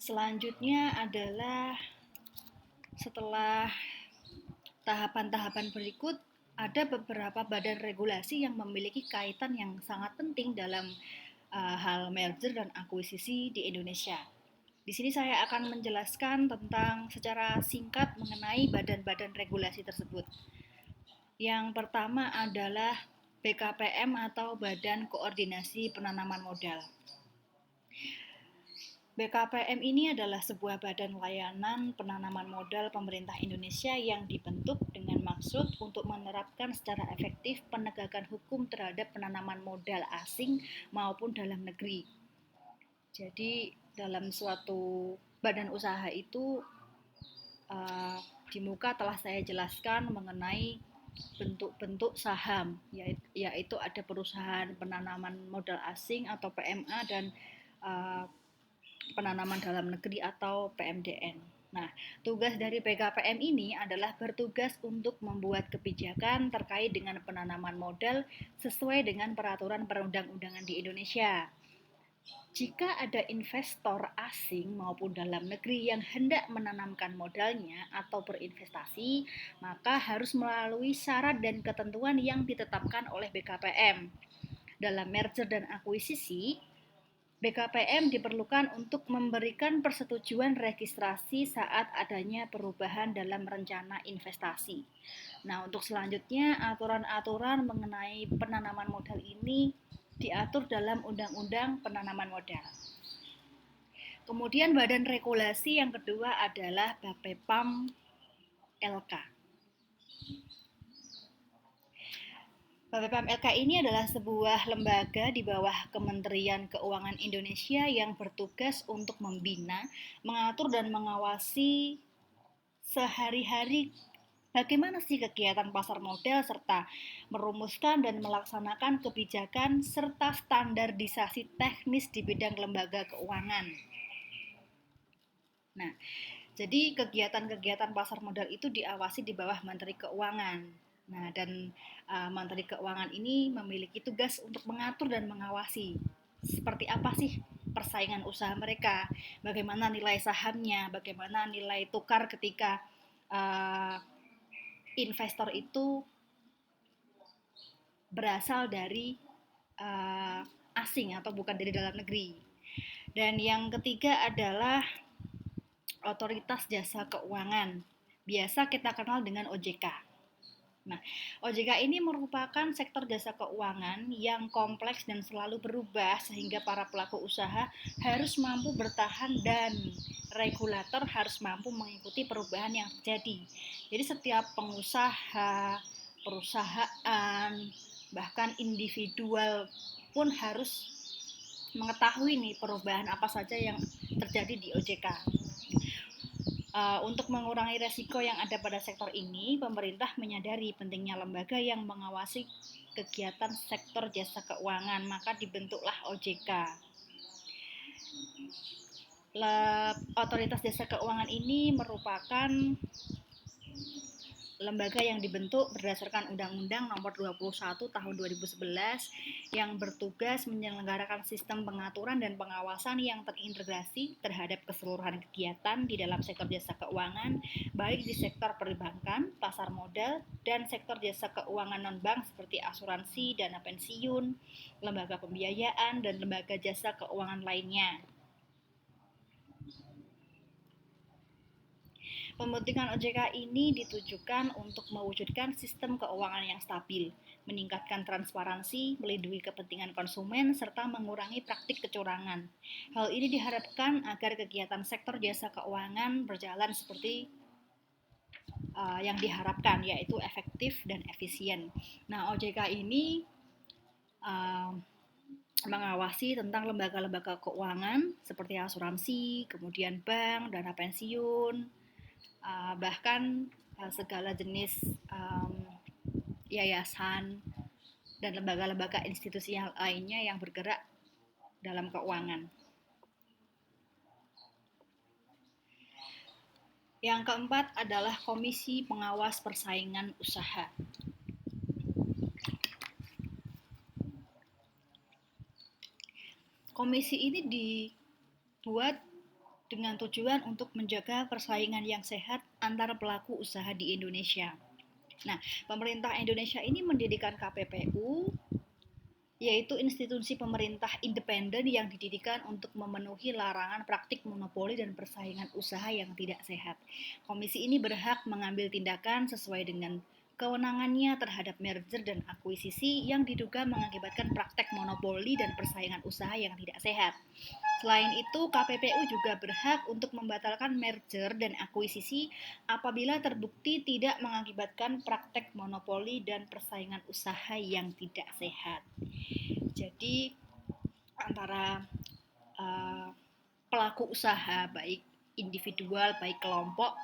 Selanjutnya adalah setelah tahapan-tahapan berikut, ada beberapa badan regulasi yang memiliki kaitan yang sangat penting dalam hal merger dan akuisisi di Indonesia. Di sini saya akan menjelaskan tentang secara singkat mengenai badan-badan regulasi tersebut. Yang pertama adalah BKPM atau Badan Koordinasi Penanaman Modal. BKPM ini adalah sebuah badan layanan penanaman modal pemerintah Indonesia yang dibentuk dengan maksud untuk menerapkan secara efektif penegakan hukum terhadap penanaman modal asing maupun dalam negeri. Jadi dalam suatu badan usaha itu di muka telah saya jelaskan mengenai bentuk-bentuk saham, yaitu ada perusahaan penanaman modal asing atau PMA dan penanaman dalam negeri atau PMDN. Nah, tugas dari BKPM ini adalah bertugas untuk membuat kebijakan terkait dengan penanaman modal sesuai dengan peraturan perundang-undangan di Indonesia. Jika ada investor asing maupun dalam negeri yang hendak menanamkan modalnya atau berinvestasi, maka harus melalui syarat dan ketentuan yang ditetapkan oleh BKPM. Dalam merger dan akuisisi, BKPM diperlukan untuk memberikan persetujuan registrasi saat adanya perubahan dalam rencana investasi. Nah, untuk selanjutnya, aturan-aturan mengenai penanaman modal ini diatur dalam Undang-Undang Penanaman Modal. Kemudian badan regulasi yang kedua adalah BAPEPAM LK. BAPEPAM LK ini adalah sebuah lembaga di bawah Kementerian Keuangan Indonesia yang bertugas untuk membina, mengatur dan mengawasi sehari-hari bagaimana sih kegiatan pasar modal serta merumuskan dan melaksanakan kebijakan serta standarisasi teknis di bidang lembaga keuangan. Nah, jadi kegiatan-kegiatan pasar modal itu diawasi di bawah Menteri Keuangan. Nah, dan Menteri Keuangan ini memiliki tugas untuk mengatur dan mengawasi seperti apa sih persaingan usaha mereka, bagaimana nilai sahamnya, bagaimana nilai tukar ketika investor itu berasal dari asing atau bukan dari dalam negeri. Dan yang ketiga adalah Otoritas Jasa Keuangan, biasa kita kenal dengan OJK. Nah, OJK ini merupakan sektor jasa keuangan yang kompleks dan selalu berubah sehingga para pelaku usaha harus mampu bertahan dan regulator harus mampu mengikuti perubahan yang terjadi. Jadi setiap pengusaha, perusahaan, bahkan individual pun harus mengetahui nih perubahan apa saja yang terjadi di OJK. Untuk mengurangi resiko yang ada pada sektor ini, pemerintah menyadari pentingnya lembaga yang mengawasi kegiatan sektor jasa keuangan, maka dibentuklah OJK. Otoritas Jasa Keuangan ini merupakan lembaga yang dibentuk berdasarkan Undang-Undang Nomor 21 Tahun 2011 yang bertugas menyelenggarakan sistem pengaturan dan pengawasan yang terintegrasi terhadap keseluruhan kegiatan di dalam sektor jasa keuangan, baik di sektor perbankan, pasar modal, dan sektor jasa keuangan non-bank seperti asuransi, dana pensiun, lembaga pembiayaan, dan lembaga jasa keuangan lainnya. Pembentukan OJK ini ditujukan untuk mewujudkan sistem keuangan yang stabil, meningkatkan transparansi, melindungi kepentingan konsumen, serta mengurangi praktik kecurangan. Hal ini diharapkan agar kegiatan sektor jasa keuangan berjalan seperti yang diharapkan, yaitu efektif dan efisien. Nah, OJK ini mengawasi tentang lembaga-lembaga keuangan seperti asuransi, kemudian bank, dana pensiun, bahkan segala jenis yayasan dan lembaga-lembaga institusi yang lainnya yang bergerak dalam keuangan. Yang keempat adalah Komisi Pengawas Persaingan Usaha. Komisi ini dibuat dengan tujuan untuk menjaga persaingan yang sehat antara pelaku usaha di Indonesia. Nah, pemerintah Indonesia ini mendirikan KPPU, yaitu institusi pemerintah independen yang didirikan untuk memenuhi larangan praktik monopoli dan persaingan usaha yang tidak sehat. Komisi ini berhak mengambil tindakan sesuai dengan kewenangannya terhadap merger dan akuisisi yang diduga mengakibatkan praktek monopoli dan persaingan usaha yang tidak sehat. Selain itu, KPPU juga berhak untuk membatalkan merger dan akuisisi apabila terbukti tidak mengakibatkan praktek monopoli dan persaingan usaha yang tidak sehat. Jadi antara pelaku usaha baik individual baik kelompok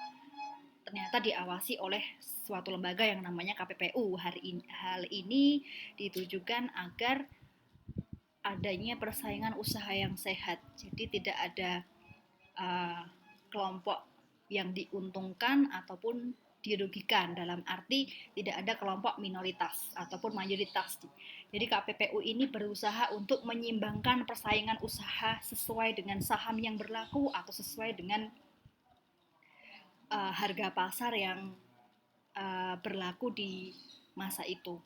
ternyata diawasi oleh suatu lembaga yang namanya KPPU. Hal ini ditujukan agar adanya persaingan usaha yang sehat. Jadi tidak ada kelompok yang diuntungkan ataupun dirugikan, dalam arti tidak ada kelompok minoritas ataupun mayoritas. Jadi KPPU ini berusaha untuk menyimbangkan persaingan usaha sesuai dengan saham yang berlaku atau sesuai dengan harga pasar yang berlaku di masa itu.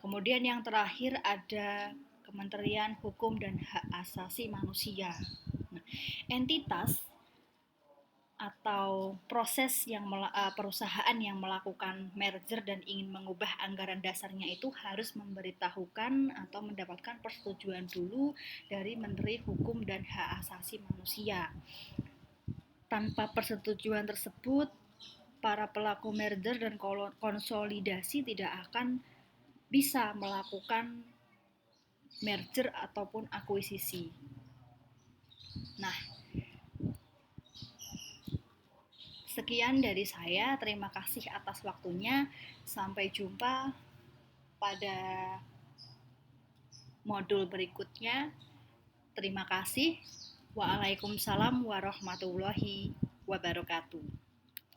Kemudian yang terakhir ada Kementerian Hukum dan Hak Asasi Manusia. Nah, entitas atau proses yang perusahaan yang melakukan merger dan ingin mengubah anggaran dasarnya itu harus memberitahukan atau mendapatkan persetujuan dulu dari Menteri Hukum dan Hak Asasi Manusia. Tanpa persetujuan tersebut, para pelaku merger dan konsolidasi tidak akan bisa melakukan merger ataupun akuisisi. Nah, sekian dari saya. Terima kasih atas waktunya. Sampai jumpa pada modul berikutnya. Terima kasih. Waalaikumsalam warahmatullahi wabarakatuh.